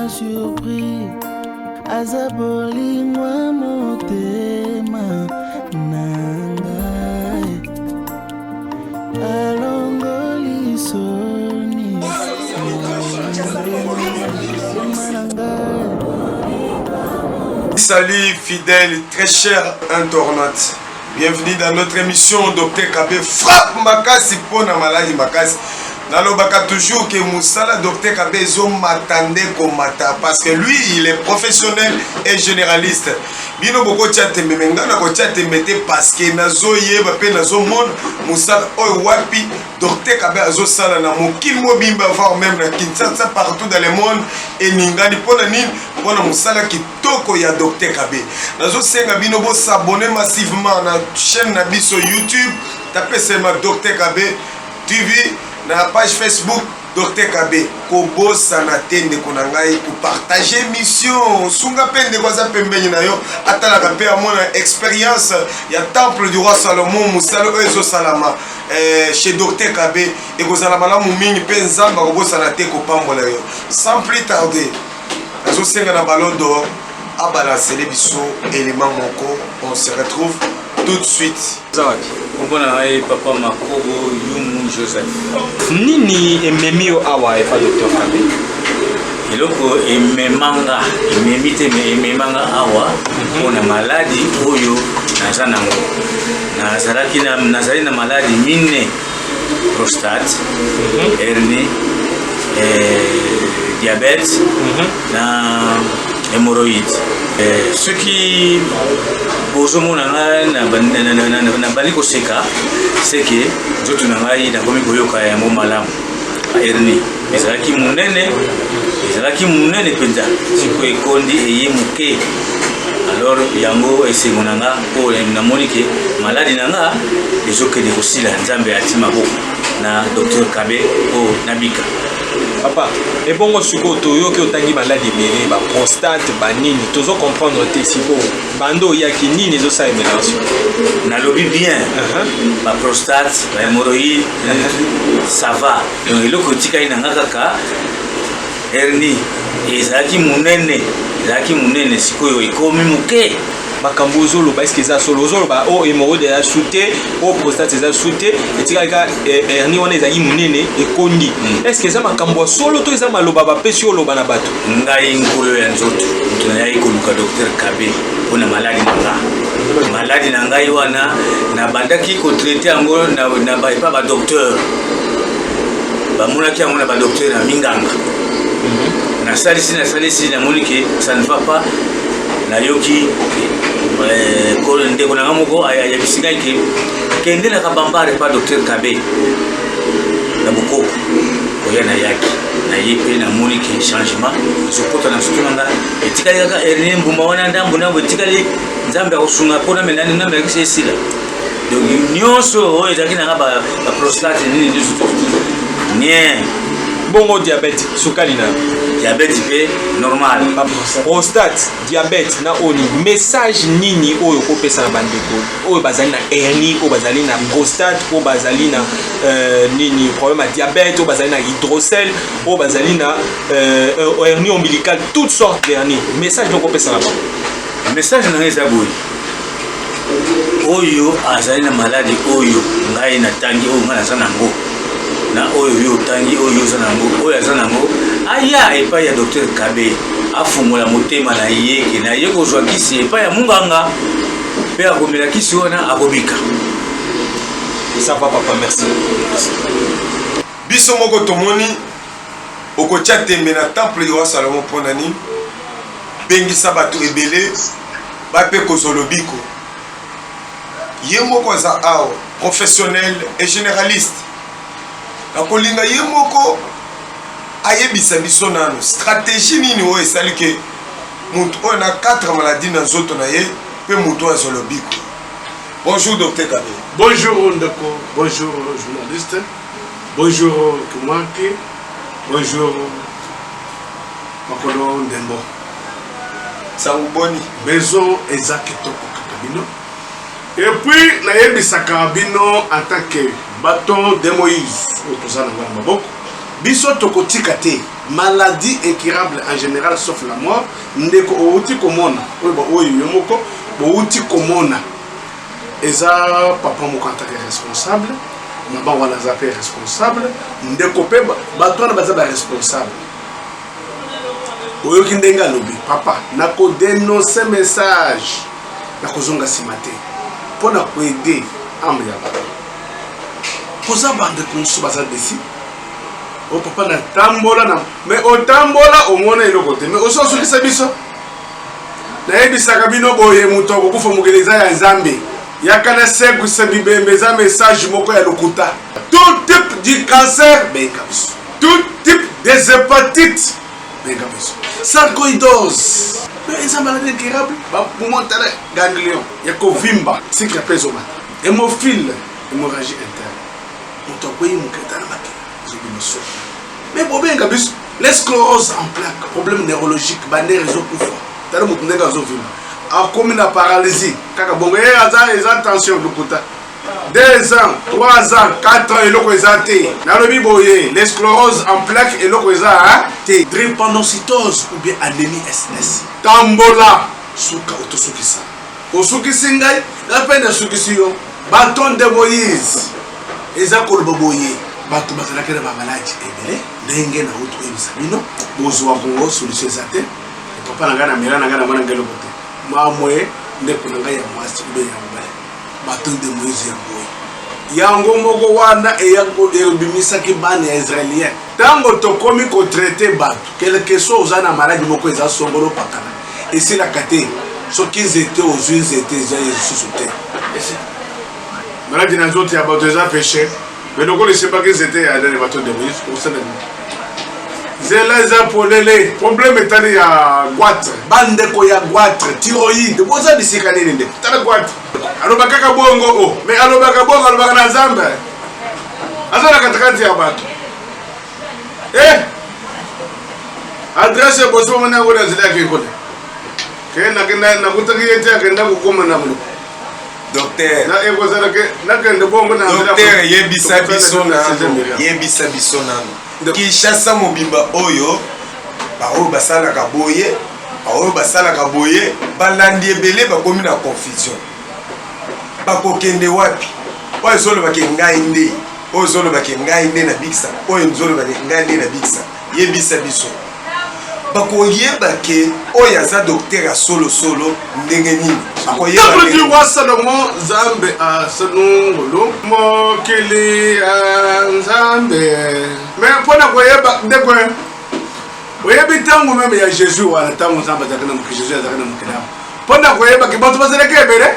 m'a surpris. Azaboli moi motema nangai alongoli soni Salut fidèles, très chers internautes. Bienvenue dans notre émission Dr Kabé frappe makasi pour na maladie makasi. Nalobaka toujours que Moussala Dr Kabé zo matande komata parce que lui il est professionnel et généraliste. Bino boko tchate memenga na ko tchate mete parce que nazo yeba pe nazo monde Moussala oy wapi Dr Kabé azo sala na mokil mobimba voire même na Kinshasa partout dans le monde et ningani pona nini pona Moussala kitoko ya Dr Kabé. Nazo senga bino bo s'abonner massivement na chaîne na biso YouTube, tapez seulement Dr Kabé TV. Dans la page Facebook Dr Kabé Kobo Sanatende Konangai pour partager mission Sunga Pende Kwaza Pembeni Nayo Atala Kapé à mon expérience. Il y a temple du roi Salomon Moussalo Ezo Salama chez Dr Kabé et Kozalama Moumini Penzamba Kobo Sanate Kopambola yo. Sans plus tarder, Nazo Senga na Ballon d'Or à balancer les bisous éléments Moko. On se retrouve tout de suite. Papa Makobo Yumu Joseph. Nini ememio awa epa Dr Kabé. Eloko ememanga, ememite me ememanga awa pona maladi oyo naza nango. Nazali na maladi mine, prostate, hernie, diabète, na hémorroïde. Ce qui pose mon c'est que je na komi koyoka ya mo malamu hernie ezalaki munene penza siko ekondi eye muke alors yango esemonanga po namoni ke maladi nanga ezokende kosila nzambe atima boko na Dr Kabé o nabika. Papa, et bon, si vous avez maladie, ba prostate, ba nini, tozo comprendre te si bon, bando ya ki nini zo sa mélange. Na lobi bien. Ba prostate, ba hémorroïde, ça va. Donc le kotika ina ngaka hernie, ezaki munene sikoyo ikomi muke. Makambo zolo ba est-ce que ça solo zolo ba o hémorroïde ya shooté o prostate za shooté et tika hernie on ezaki munene e kondi est-ce que ça makambo solo to eza maloba ba pesi oloba na bato ngai ngolo ya nzoto tunayai koluka Dr Kabé pona maladi na ngai wana na bandaki ko traiter yango na ba docteur ba monaki yango na ba docteur na minganga na salisi na monike ça ne va pas na yoki ko ndeko na ngamoko ya bisika ke kende na kabambare pa Dr Kabé na boko oyana yaki na yepe na monike changement sopota na sutunanga etikali kaka hernie mbuma wana ndambo na etikali nzambe akusunga pona menani na mekise sila donc nyonso oyo ezaki na ba prostate nini nie bongo diabète sukali na diabète pe normal prostate diabète na oni message nini oyo ko pesa na bandeko oyo bazali na hernie oyo bazali na prostate oyo bazali na nini problème à diabète oyo bazali na hydrocèle oyo bazali na hernie ombilicale toutes sortes d'hernie message ko pesa na ba message na ngeza boy oyo azali na maladie oyo ngai na tangi oyo ngana sana ngo na oyo yo tangi oyo zanango oyo zanango aya epa ya Dr Kabé afungola motema na yeke na yeko zwa kisi epa ya munganga pe akomela kisi wana akobika. Ça va papa, merci. Biso moko tomoni okotia tembe na temple du roi Salomon ponani bengisa bato ebele bape kozolobiko ye moko za awa professionnel et généraliste. La kolinga ye moko ayebisa biso nano stratégie nini oyo esali ke mutu oyo na 4 maladies na nzoto na ye pe mutu azolobiko. Bonjour Dr Kabé. Bonjour Ndeko, bonjour journaliste, bonjour Kumaki, bonjour Makolo Ndembo. Saouboni. Bezo ezaki toko kakabino. Et puis nayebisa kabino en tant que bateau de Moïse. Otozana ngamba boko. Biso tokotika te. maladie incurable en général sauf la mort ndeko outi komona oyo yomoko outi komona eza papa moko antaka responsable mama wana za pe responsable ndeko pe bato wana baza ba responsable oyo kindenga lobi papa nako dénoncer message nako zonga simate pona ko aider ambe ya bato poza bande konso baza desi o papa na tambola na mais o tambola o mona eloko te mais oso sukisa biso na ebisaka bino boye muto kokufa mugeleza ya nzambe yakana seku sebibembe za message moko ya lokuta tout type de cancer benga biso tout type des hépatites benga biso sarcoïdose mais eza maladie incurable ba montale ganglion ya kovimba cycle pesoma hémophile hémorragie interne muto koyi muketa na makina zo mais bobenga biso l'esclérose en plaques problème neurologique bandere ezokufa tala mutu ndenge azovima akomi na paralysie kaka bongo ye aza eza tension lokuta 2 ans 3 ans 4 ans eloko eza te nalobi boye l'esclérose en plaques eloko eza te drépanocytose ou bien anémie ss tambola suka otosukisa osukisi ngai napende asukisi yo baton de Moïse eza koloba boye bato bazalaki na bamaladi ebele ndenge na utu oyebisa bino bozwa kongo solution eza te papa na ngai na mela na ngai na mwana ngai loko te mamwe ndeko na ngai ya mwasi ube ya mobali bato de Moïse ya boye yango moko wana ebimisaki bana ya israélien ntango tokomi kotraite bato quelque chose oza na maladi moko eza songolo pakana esilaka te soki nzete ozwi nzete eza lisusu te maladi na nzoto ya bato eza péché mais donc on ne sait pas que c'était à des bateaux de Moïse pour ça. Zela za polele problème est allé à goitre bande ko ya goitre thyroïde boza bisika nini nde tala goitre aloba kaka bongo oh mais aloba ka bongo aloba na zamba azana katikati ya bato adresse boso mona ngo zela ke kole kena na kutaki yete akenda kukoma na mulo docteur yebisa biso nano Kinshasa mobimba oyo baoyo basalaka boye balandi ebele bakomi na confusion bakokende wapi oyo ezolobaki ngai nde oyo ezolobaki ngai nde na bikisa oyo ezolobaki ngai nde na bikisa yebisa biso bakoyeba ke oyo aza docteur ya solo ndenge nini Temple du roi Salomon, Zambe a Sanungolo, Mokili a Zambe. Mais pour la voyeba, de quoi? Voyez tango même il y a Jésus à la tango Zamba Zakana, Jésus à Zakana Mokina. Pour la voyeba qui porte pas le Kébéré.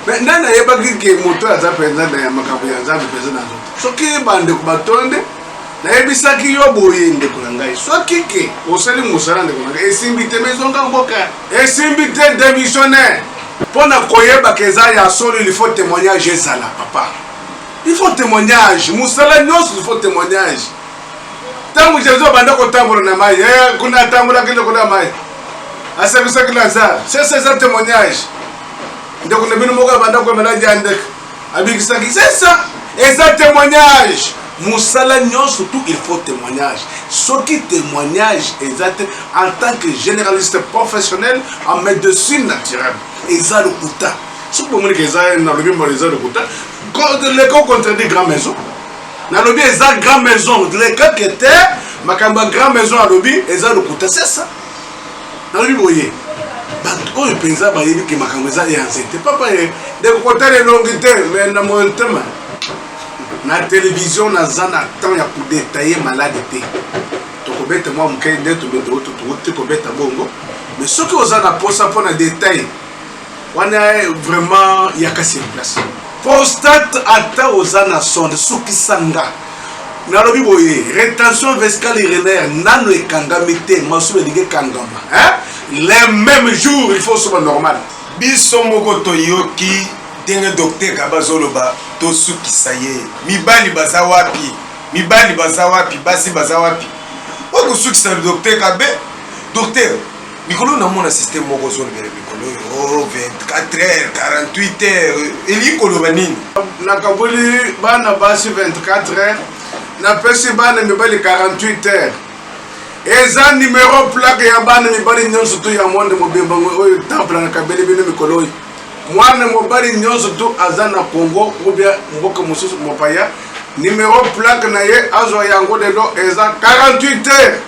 Mais non, il y a pas qui est moto à Zapé, Makabu à Zambe, président. Ce qui est bande de Batonde, nayebisaki yo boye ndeko na ngai soki ke osali mosala ndeko na ngai esimbi te maison nga mboka esimbi te démissionnaire pona koyeba ke eza ya solo il faut témoignage ezala papa il faut témoignage mosala nyonso il faut témoignage ntango jésus abanda kotambola na mai kuna atambolaki ndeko na mai asebisaki lazare c'est ça témoignage ndeko na bino moko abanda komela jandek abikisaki c'est ça eza témoignage Moussala Nyon, surtout il faut témoignage. Ce qui témoignage exact en tant que généraliste professionnel en médecine naturelle. Et ça le Kouta. Ce que vous dites que ça dans le bien le Kouta. Quand l'école contredit grand maison. Dans le bien ça grand maison. L'école qui était ma grand maison à lobby et ça le Kouta c'est ça. Dans le bien voyez. Bato il pense à bailler que ma caméra est en c'était pas de côté les longuités mais dans mon thème. Na télévision na zana temps ya pour détailler malade té to ko beta moi mukende to beta to ko beta bongo mais ce que aux ana posa pour na détail wana vraiment ya kasi place prostate ata aux ana sonde suki sanga na lobi boye rétention vesicale urinaire nano ekangami te masu elinge kangama les mêmes jours il faut soit normal biso moko to yoki ndenge docteur kabazoloba tosukisa ye mibali baza wapi basi baza wapi okusukisa docteur kabe docteur mikolo na mona système moko zolobele mikolo 24 heures 48 heures eli koloba nini nakaboli bana basi 24 heures na pesi bana mibali 48 heures eza numéro plaque ya bana mibali nyonso tu ya monde mobimba oyo temple na kabeli bino mikolo oyo mwana mobali nyonso tu aza na Congo ou bien mboka mosusu mopaya numéro plaque na ye azwa yango lelo eza 48 heures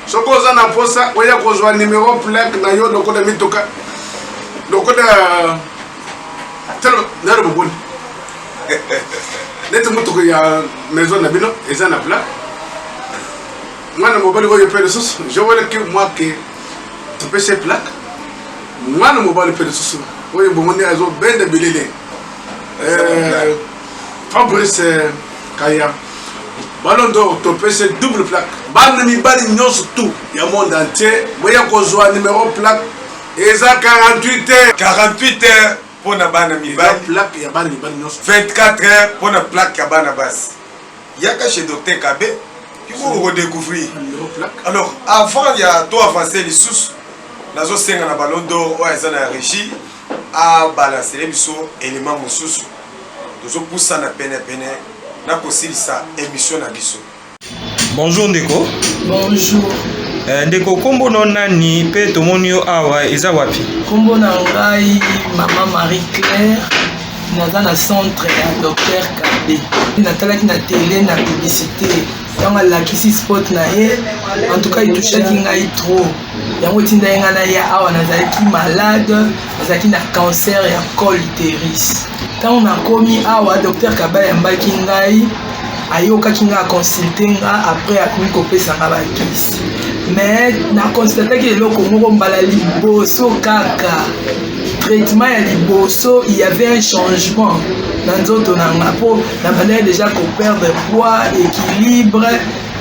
soko oza na posa oya kozwa numéro plaque na yo lokola mituka lokola telo nero boboni neti mutuka ya maison na bino eza na plaque mwana mobali oyo pe lisusu je vois que moi que tu peux ces plaques mwana mobali pe lisusu oyo bomoni azo bende bilele Fabrice Kaya Ballon d'Or to peux ces double plaque bana mibali nyonso tout ya monde entier moya kozwa numéro plaque eza 48 heures 48 heures pour na bana mibali plaque ya bana mibali nyonso 24 heures pour na plaque ya bana basi yaka chez docteur Kabé qui vous redécouvrir. Alors, avant il y a toi avancer les sous, nazo senga na Ballon d'Or ou eza na régie a balancer les biso élément mosusu. Tozo poussa na pene na kosilisa émission na biso. Bonjour Ndeko. Bonjour. Ndeko kombo no nani pe tomoni yo awa eza wapi? Kombo na ngai Maman Marie Claire. Naza na centre ya docteur Kabé. Natalaki na télé na publicité. Yango alakisi spot na ye. En tout cas, il touchaki ngai trop. Yango tinda yenga na ye awa nazalaki malade, nazalaki na cancer ya col utérus. Tant on a commis awa docteur Kabé yambaki ngai. Ayokaki nga consulter nga après akomi kopesa nga bakisi. Mais na constaté eloko moko mbala liboso kaka. Traitement ya liboso, il y avait un changement dans nzoto nanga po na bandaki déjà ko perdre poids, équilibre,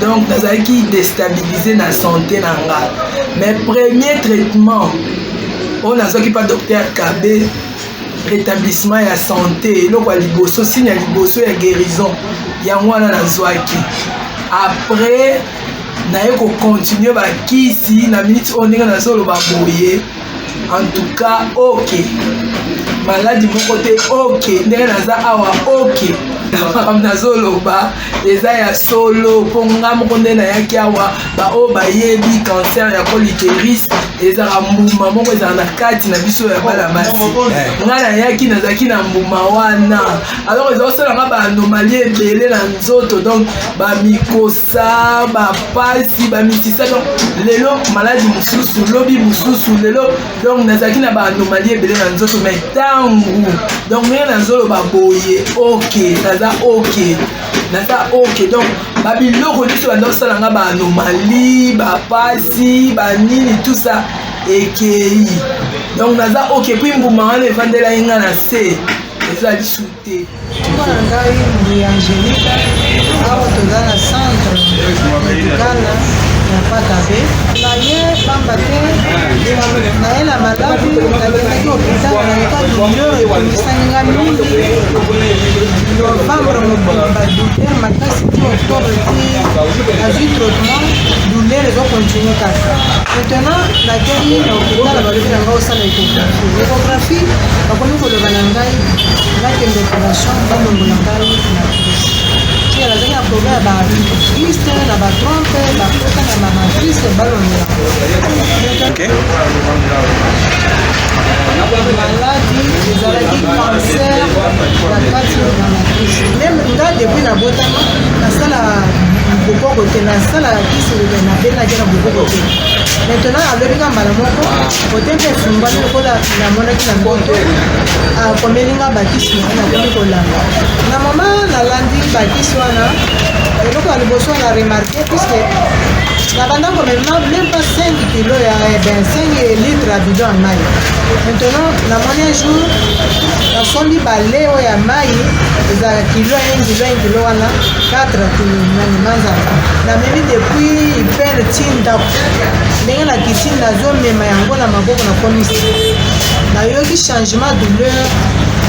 donc nazalaki déstabiliser na santé nanga. Mais premier traitement on nazaki pas docteur Kabé rétablissement ya santé eloko ya liboso signe ya liboso ya guérison yango wana nazwaki. Après naye ko continuer bakisi na minute on ndenge nazoloba boye. En tout cas, ok. Maladie mon côté, ok. Ndenge naza awa, ok. Nazoloba, eza ya solo. Ponga mokonde na yaki awa, ba o ba yebi cancer ya col utérus. Eza mbuma moko eza na kati na biso ya bala basi. Nga na yaki nazaki na mbuma wana. Alors eza osola nga ba anomalie ebele na nzoto. Donc ba mikosa, ba pasi, ba mitisa. Donc lelo maladie mususu, lobi mususu lelo. Donc nazaki na ba anomalie ebele na nzoto mais tangu. Donc nga nazoloba boye, ok. Naza ok. Naza ok. Donc babiloko liso bando sala nga ba anomalie, ba pasi, ba nini tout ça. Ekei. Donc naza ok puis mbuma wana evandela yenga na se. Ezali souté. Kwa ngai ndi Angelique awa toza na centre médical ya Pakabe. Na ye pamba te na ye na maladi nakendaki hôpital nayeka douleur ekomisani nga mingi novembre mobimba douleur makasi ti octobre ti azwi traitement douleur ezokontinue kaka. Maintenant nakei na hôpital balobi na ngai osala échographie bakomi koloba na ngai nakende opération balongola ngai na crise ti nazali na problème ya bakyste na batrompe bakota na bamatrice balongola maladi ezalaki cancer ya kati na matrice meme nga depuis na botama nasala bokoko te nasala kisi nabelaki na bokoko te. Maintenant alobi nga mbala moko kote mpe efumbani lokola namonaki na mboto akomeli nga bakisi nakomi kolanda na mama nalandi bakisi wana eloko ya liboso na remarke puisque nabanda komema même pas 5 kilo ya 5 litre ya bidon ya mai. Maintenant namoni un jour nasombi bale oyo ya mai ezala kilo 1 kilo wana 4 kilonani manzaka namemi depuis hyper ti ndako ndenge nakiti nazomema yango na maboko na komisi nayoki changement douleur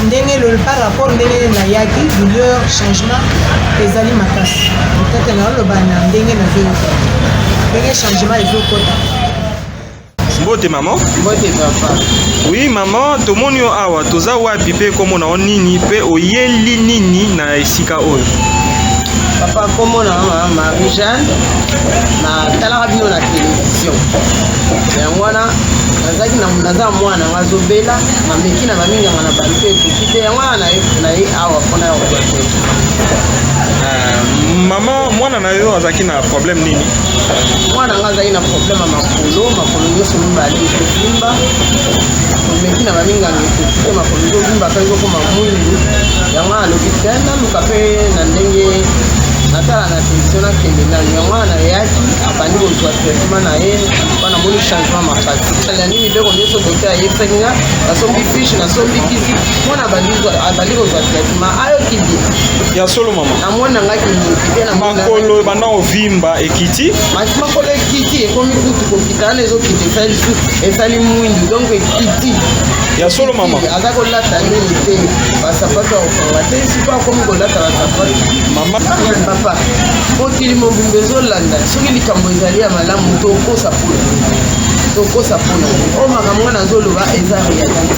ndenge par rapport ndenge nayaki douleur changement ezali makasi peut-être naoloba na ndenge nazoyoka ndenge changement ezokota. Mbote maman. Mbote papa. Oui maman, tomoni yo awa toza wapi pe komona o nini pe oyeli nini na esika oyo. Papa kombo na Marie-Jeanne na talaka bino na télévision. Yango wana nazaki naza mwana ngazobela na meki na baminga na balpe kokite yango wana na ye awa pona ya kobato. Mama mwana na yo azaki na problème nini? Mwana nga azaki na problème makolo nyonso mibale ekobimba meki na baminga ngekokite makolo ezobimba mpe ezokoma mwindu yango alobi te naluka mpe na ndenge natala na télévision nakende nani yango wana yaki abandi kozwa traitement na ye mpona moni changement makasi ya nini mbeko nyonso docteur ayebisaki nga nasombi fiche nasombi kisi mwana abandi kozwa traitement ayoki bien ya solo mama namoni nangaki mpe makolo banda ovimba ekiti makolo ekiti ekomi kutu kokita wana ezokita esali mwindu donc ekiti ya solo mama aza kolata nini te basapato ya kokanga te siko akomi kolata basapato mama papa mokili mobimba ezolanda soki likambo ezali ya malamu tokosa mpona o makambo wana azoloba eza réalité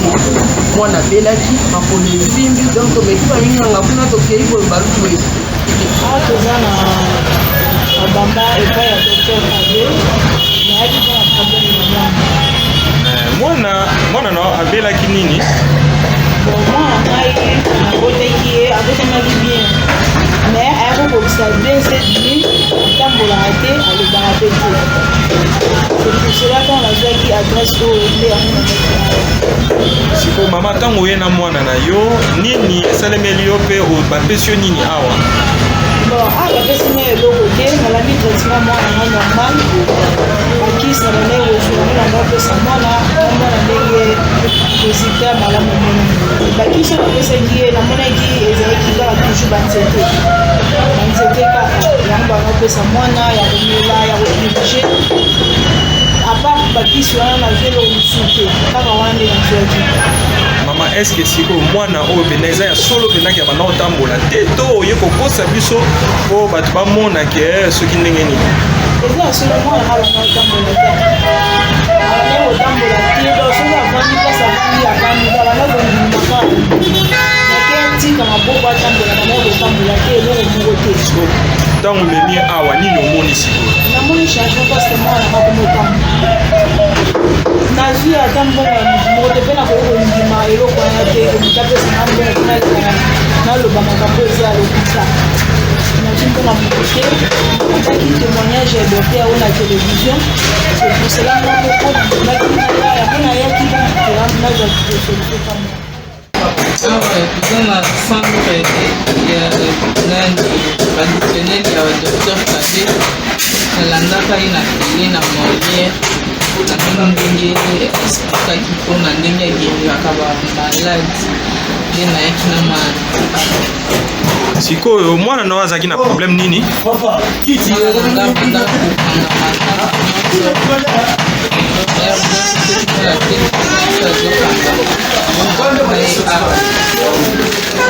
mwana abelaki makolo evimbi donc tomeki baminganga kuna tokei boye balutu awa toza na bamba epai ya docteur Kabe nayaki mpona problème na mwana na abelaki nini? bon mwana ngai nabotaki ye abotamaki bien mais ayaki kokokisa 27 nuit atambolaka te alobaka pe te c'est pour cela quand nazwaki adresse oyo nde yango naaa siko mama ntango oye na mwana na yo nini esalemeli yo mpe bapesi yo nini awa? bon awa bapesi nga eloko te nalandi traitement mwana nga normal bakisi na bandenge kozwanga nanga opesa mwana ndenge résultat malamu mona bakisi oyo bapesaki ye namonaki ezalaki kaka toujours banzete kaka yango bangopesa mwana ya komela ya kodirige apart bakisi wana nazwi eloko mosusu te kaka wana nde nazwaki. Mama eske siko mwana oyo pena eza ya solo penaki ya banda kotambola te to oye kokosa biso po bato bamonake soki ndenge nini? eza ya solo mwana nga banda kotambola te abanda kotambola te soki avandi place avandi avandi abanda kondimaka nake tika maboko atambola banda kotambola te eloko moko te. Ntango memi awa nini omoni sikoyo? namoni changement parce que mwana nga komotambola nazwi ata mbongo ya moko te mpe nakoki kondima eloko wana te komita pesanga mbongo mpona lekana naloba makambo eza ya lopita nazwi mpona moko te ataki témoignage ya docteur oyo na télévision c'est pour cela nga moko nandimaki naya yango nayaki nazwa solution kamo awa eza na centre ya traditionnel ya docteur Kabe nalandaka ye na tele na molière namoni ndenge explikaki mpona ndenge ageriraka bamaladi nde nayaki na mwana. Sikoyo mwana na azaki na problème nini?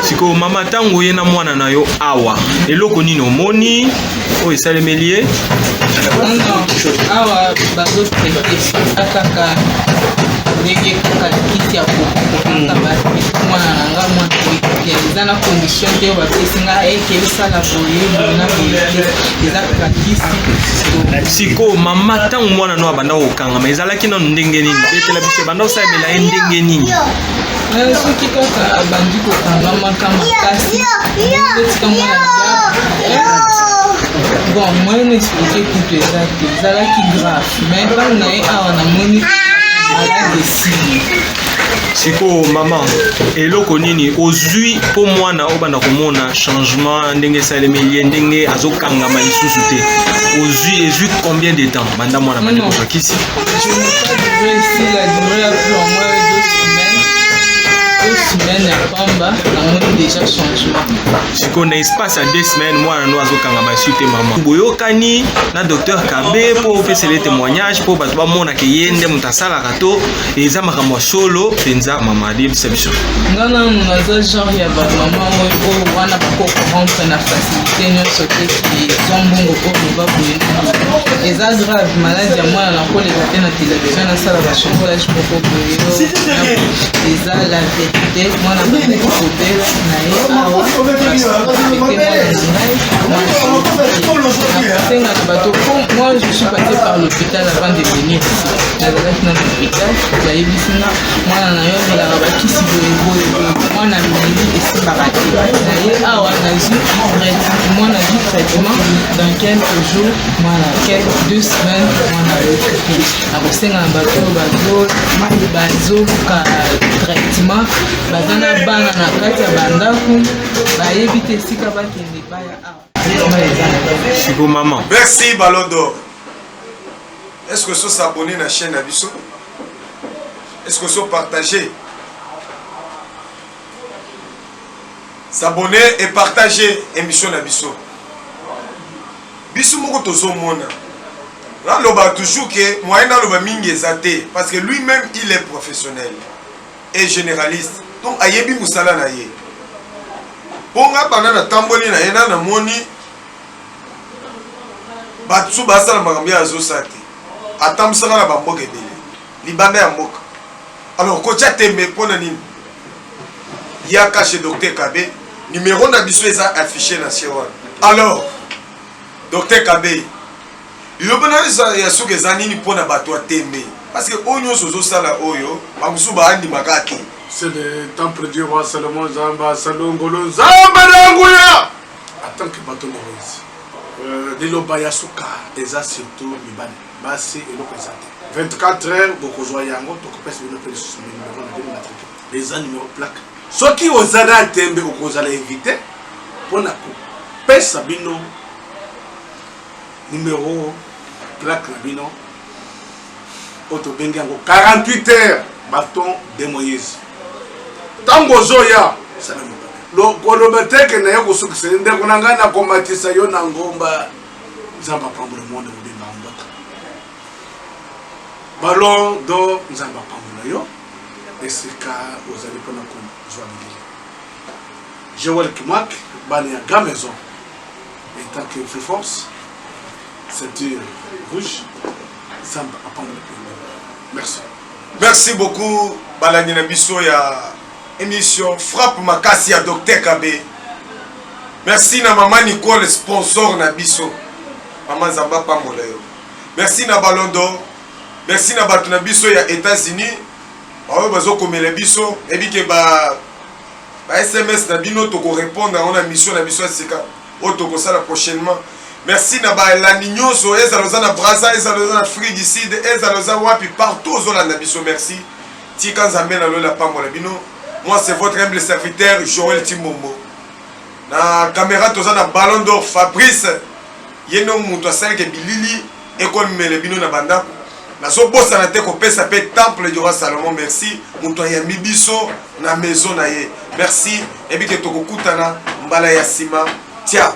Siko mama tango oye na mwana na yo awa eloko nini omoni oyo esalemeli ye? awa bazotraite kaka ndenge kaka kiti ya kokanga mwana na nga mwana eza na condition te oyo bapesi nga ekebisala boye na boye eza kaka kisi. Siko mama ntango mwana no abanda kokangama ezalaki nano ndenge nini? Betela biso banda kosalemela ye ndenge nini? soki kaka abandi kokangamaka makasi etika mwana bon moyen explike kutu eza te ezalaki grave mais ntango na ye awa namoni malade esili. Siko mama eloko nini ozwi po mwana obanda komona changement ndenge esalemeli ye ndenge azokangama lisusu te ezwi combien de temps banda mwana bandi kozwa kisi? Je n'ai pas duré ici la durée ya plus au moins 2 semaines ya pamba namoni déjà changement. Siko na espace ya 2 semaines mwana no azokangama lisusu te mama boyokani na docteur Kabe po opesele témoignage po bato bamonaka ye nde moto asalaka to eza makambo ya solo mpenza mama adiyebisa biso? nga nanu naza genre ya bamama oyo wana bakokorrompre na facilité nyonso te ezwa mbongo oyo baboye eza grave maladi ya mwana nakoleka te na télévision nasala bachangolage moko boye eza la vérité. te mwana bandaki kobela na ye awa napesengaka bato moi je suis passé par l'hôpital avant de venir ici nazalaki na l'hôpital bayebisinga mwana na yo amelaka bakisi boyeboye mwana mingi esimbaka te na ye awa nazwi mwana azwi traitement dans quelques jours mwana quelques 2 semaines mwana ayoki nakosenga na bato oyo bazoka traitement baza na bana na kati ya bandako bayebi te esika bakende baya awa. Chico maman. Merci Ballon d'Or. Est-ce que vous s'abonnez à la chaîne Abisso? Est-ce que vous partagez? S'abonner et partager émission Abisso. Bisso moko tozo mona. Là loba toujours que moyen na loba mingi ezate parce que lui-même il est professionnel et généraliste. Donc ayebi musala na ye. Ponga banana tamboli na yena na moni batsu basala makambo ya azosate atamsaka na bamboka ebele libanda ya mboka. Alors kocha tembe pona nini yaka chez Docteur Kabe numéro na biso eza affiché na chewa. Alors Docteur Kabe ilobana ya soki eza nini pona bato atembe parce que onyo sozosala oyo bamusu baandi makaki. C'est le temple du roi Salomon Zamba Salongolo Zamba Languya. Attends que bateau Moïse. Liloba Yasuka, Eza surtout Mibane. Basi et l'opposate. 24 heures, beaucoup de yango, donc on peut se mettre sur le numéro de matricule. Les numéros plaques. Ceux qui osent aller tembe ou qu'on allait éviter, pour la coupe. Pèse Sabino, numéro plaque Labino, Auto Bengango, 48 heures, bâton de Moïse. Tango zoya salamu lo kolobeteke na yako sukisende kunangana komatisa yo na ngomba nzamba pambula monde mudimba mbota Ballon d'Or nzamba pambula yo esika ozali pona ko zwa bili Joël Kimak bani ya Gamaison et tant que plus force ceinture rouge nzamba pambula. Merci beaucoup balani na biso ya émission Frappe Makasi à Docteur Kabe. Merci na maman Nicole sponsor na biso. Maman Zamba Pambola yo. Merci na Ballon d'Or. Merci na batu na biso ya États-Unis. Bawe bazo komela biso ebike ba SMS na bino to ko répondre à una mission na biso sika o to ko sala prochainement. Merci na ba la nyoso ezaloza na Brazza ezaloza na Afrique du Sud ezaloza wapi partout ozola na biso merci. Tika Nzambe na lola Pambola bino. Moi, c'est votre humble serviteur, Joël Timombo. Na caméra, tu as un Ballon d'Or, Fabrice. Yeno Mouto Salke Bilili, École Melebino Nabanda. Na so bossa na te ko pesa pe temple du roi Salomon, merci. Mouto ya mibiso na maison na ye. Merci. Et bien que tu kutana mbala ya sima. Tiens.